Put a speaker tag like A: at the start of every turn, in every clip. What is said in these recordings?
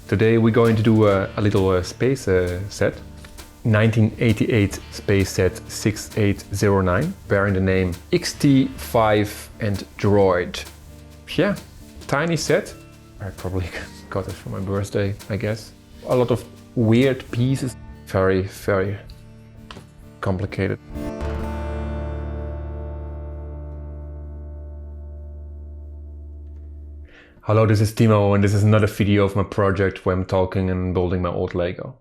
A: Today we're going to do a little space set. 1988 space set 6809, bearing the name XT-5 and Droid. Yeah, tiny set. I probably got it for my birthday, I guess. A lot of weird pieces. Very, very complicated. Hello, this is Timo and this is another video of my project where I'm talking and building my old Lego.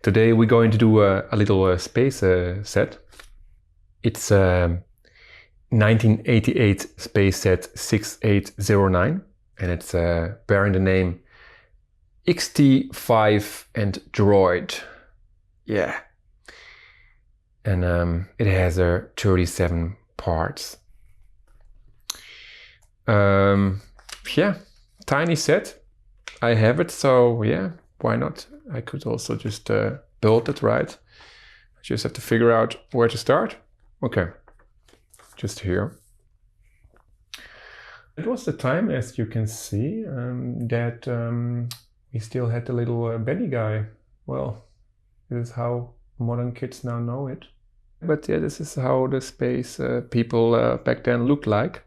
A: Today we're going to do a little space set. It's a 1988 space set 6809 and it's bearing the name XT-5 and Droid. Yeah. And it has 37 parts. Yeah. Tiny set. I have it, so yeah, why not? I could also just build it, right? I just have to figure out where to start. Okay, just here. It was the time, as you can see, that we still had the little Benny guy. Well, this is how modern kids now know it. But yeah, this is how the space people back then looked like.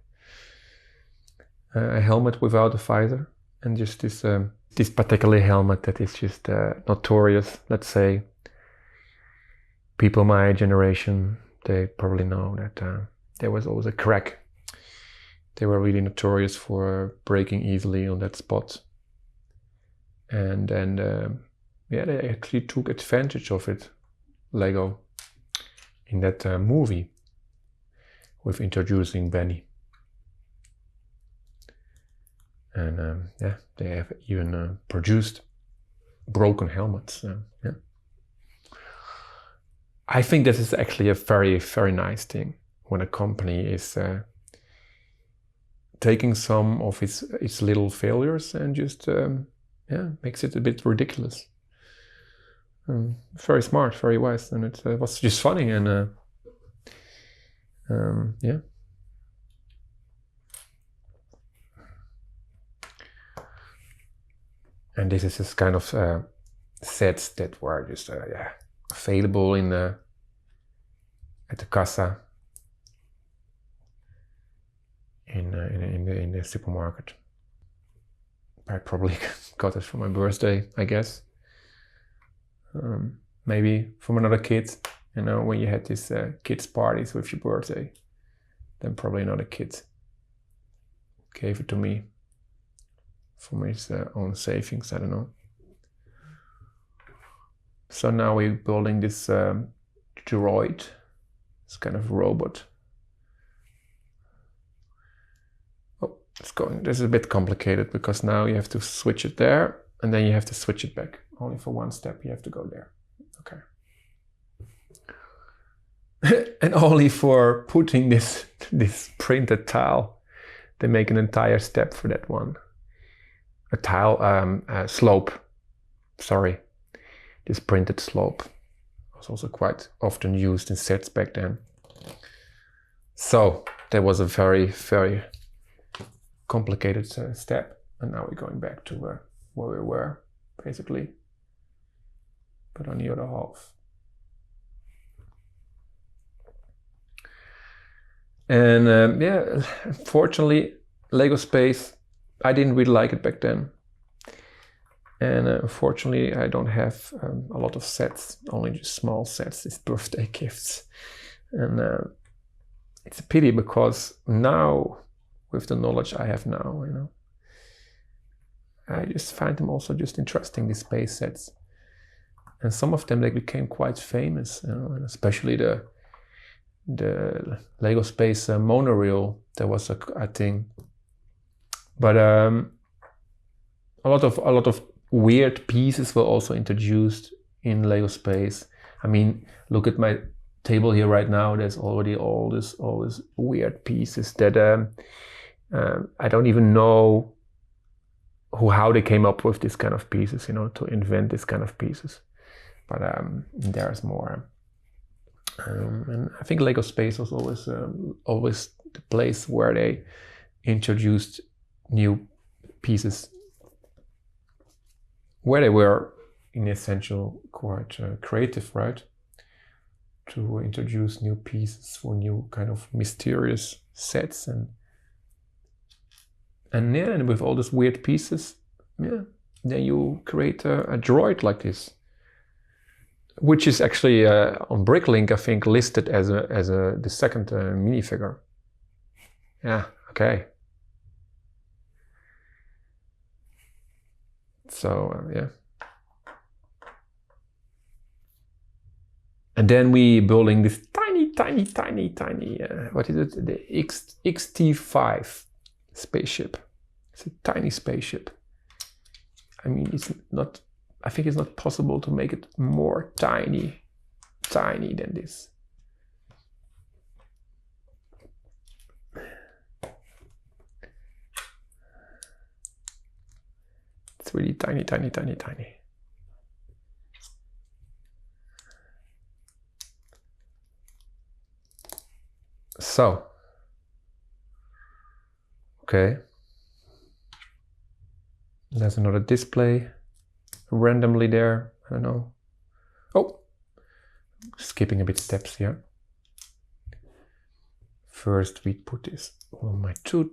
A: A helmet without a visor, and just this particular helmet that is just notorious. Let's say people my generation, they probably know that there was always a crack. They were really notorious for breaking easily on that spot, and yeah, they actually took advantage of it, Lego, in that movie with introducing Benny. And yeah, they have even produced broken helmets. Yeah. I think this is actually a very, very nice thing when a company is taking some of its little failures and just yeah, makes it a bit ridiculous. Very smart, very wise, and it was just funny and yeah. And this is this kind of sets that were just yeah, available in at the casa in the supermarket. I probably got it for my birthday, I guess. Maybe from another kid. You know, when you had these kids parties with your birthday, then probably another kid gave it to me. From his own savings, I don't know. So now we're building this droid, this kind of robot. Oh, it's going. This is a bit complicated because now you have to switch it there and then you have to switch it back. Only for one step you have to go there. Okay. And only for putting this printed tile, they make an entire step for that one. A tile slope, sorry, this printed slope was also quite often used in sets back then. So that was a very, very complicated step, and now we're going back to where we were, basically, but on the other half. And yeah, fortunately, Lego Space, I didn't really like it back then, and unfortunately I don't have a lot of sets, only just small sets, these birthday gifts, and it's a pity because now, with the knowledge I have now, you know, I just find them also just interesting, these space sets, and some of them, they became quite famous, you know, and especially the Lego Space monorail. There was a thing. But a lot of weird pieces were also introduced in Lego Space. I mean, look at my table here right now. There's already all this weird pieces that I don't even know how they came up with this kind of pieces, you know, to invent this kind of pieces. But there's more. And I think Lego Space was always the place where they introduced new pieces where they were in essential quite creative, right? To introduce new pieces for new kind of mysterious sets, and yeah, and with all these weird pieces, yeah, then you create a droid like this, which is actually on Bricklink, I think, listed as the second minifigure. Yeah, okay. So yeah. And then we building this tiny, what is it? The XT-5 spaceship. It's a tiny spaceship. I mean, it's not, I think it's not possible to make it more tiny than this. It's really tiny. So, okay, there's another display randomly there, I don't know. Oh, skipping a bit steps here. First we put this on my tooth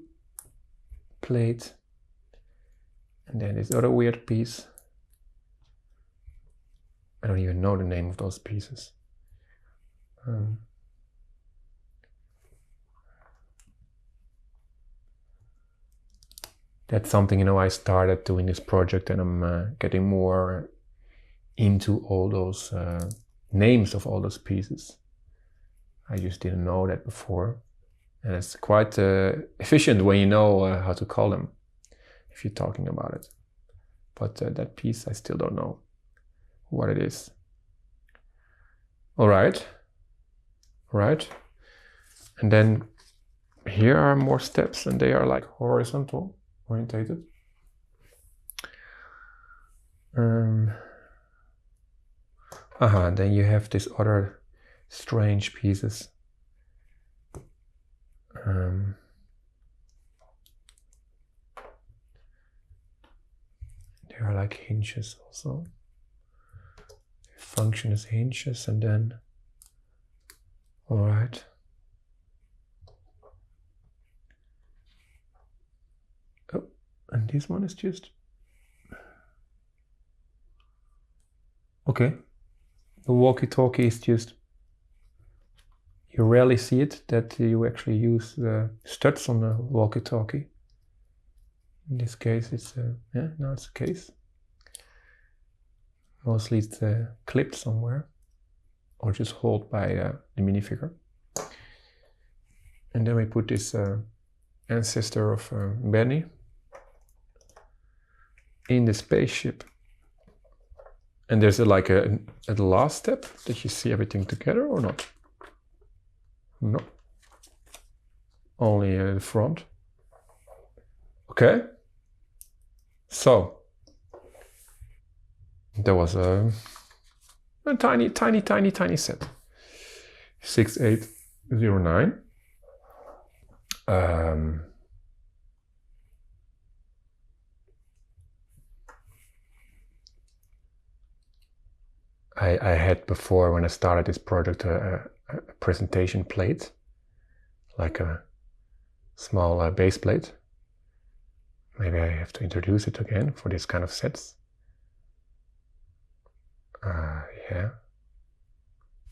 A: plate, and then this other weird piece. I don't even know the name of those pieces. That's something, you know, I started doing this project, and I'm getting more into all those names of all those pieces. I just didn't know that before, and it's quite efficient when you know how to call them if you're talking about it. But that piece, I still don't know what it is. All right. And then here are more steps, and they are like horizontal orientated. Then you have these other strange pieces. They are like hinges also. They function as hinges, and then, all right. Oh, and this one is just, okay. The walkie-talkie is just, you rarely see it, that you actually use the studs on the walkie-talkie. In this case, it's yeah, now it's a case. Mostly it's clipped somewhere, or just held by the minifigure. And then we put this ancestor of Benny in the spaceship. And there's like a last step that you see everything together, or not? No. Only the front. Okay. So there was a tiny set. 6809. I had before, when I started this project, a presentation plate, like a small base plate. Maybe I have to introduce it again for this kind of sets. Yeah.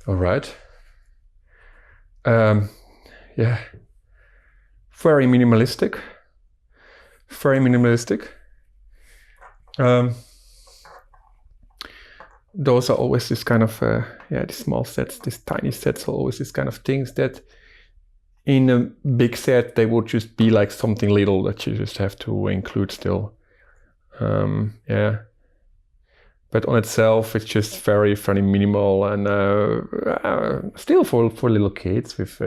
A: All right. Yeah. Very minimalistic. Those are always this kind of, yeah, these small sets, these tiny sets are always this kind of things that in a big set, they would just be like something little that you just have to include still. Yeah. But on itself, it's just very minimal, and still for little kids with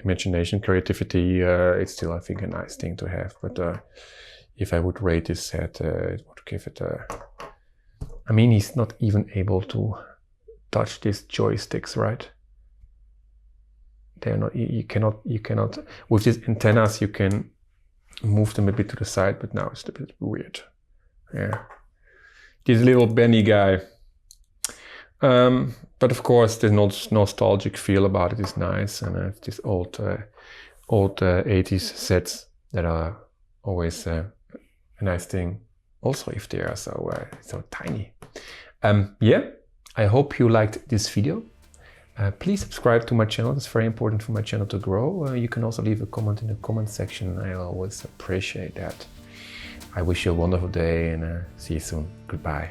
A: imagination, creativity, it's still, I think, a nice thing to have. But if I would rate this set, it would give it I mean, he's not even able to touch these joysticks, right? They're not, you cannot, with these antennas, you can move them a bit to the side, but now it's a bit weird. Yeah. this little Benny guy. But of course, the nostalgic feel about it is nice, and this old 80s sets that are always a nice thing. Also, if they are so tiny. Yeah, I hope you liked this video. Please subscribe to my channel. It's very important for my channel to grow. You can also leave a comment in the comment section. I always appreciate that. I wish you a wonderful day and see you soon. Goodbye.